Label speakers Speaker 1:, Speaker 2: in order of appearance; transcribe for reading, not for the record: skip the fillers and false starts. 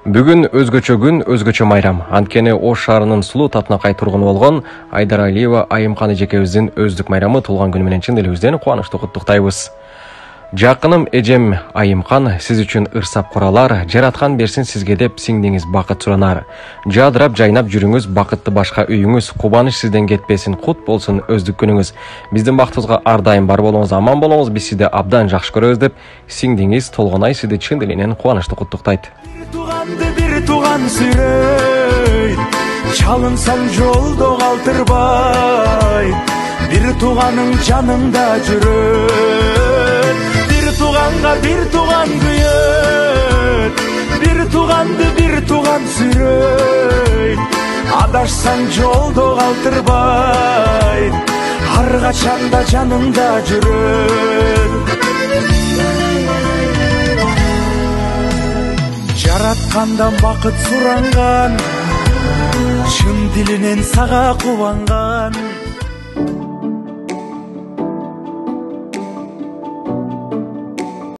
Speaker 1: Бүгүн өзгөчө күн, өзгөчө майрам. Анткени Ош шаарынын сулуу Татнакай тургуну болгон Айдар Алиева Айымкан эжекебиздин өздүк майрамы туулган күнү менен чын элибизден кубанычтуу куттуктайбыз. Жакыным эжем Айымкан, сиз үчүн ырсап куралар, жараткан берсин сизге деп сиңдиңиз бакыт суранар. Жадырап жайнап жүрүңүз, бакытты башка үйүңүз, кубаныч сизден кетпесин, кут болсун өздүк күнүңүз. Биздин бактыбызга ар дайым бар болуңуз, аман болуңуз, биз сизди абдан жакшы көрөбүз деп сиңдиңиз Толгонай сизди чын элинен кубанычтуу куттуктайт.
Speaker 2: Bir tuğan süreyt, çalınsan yolda kaldırбай. Bir tuğanın canında жүрөт, bir tuğanға bir tuğan kıyıt. Bir tuğan süreyt, adaşsan yolda kaldırбай. Hargaçanda canında жүрөт. Жараткандан бакыт суранган, чын дилинен сага кубанган.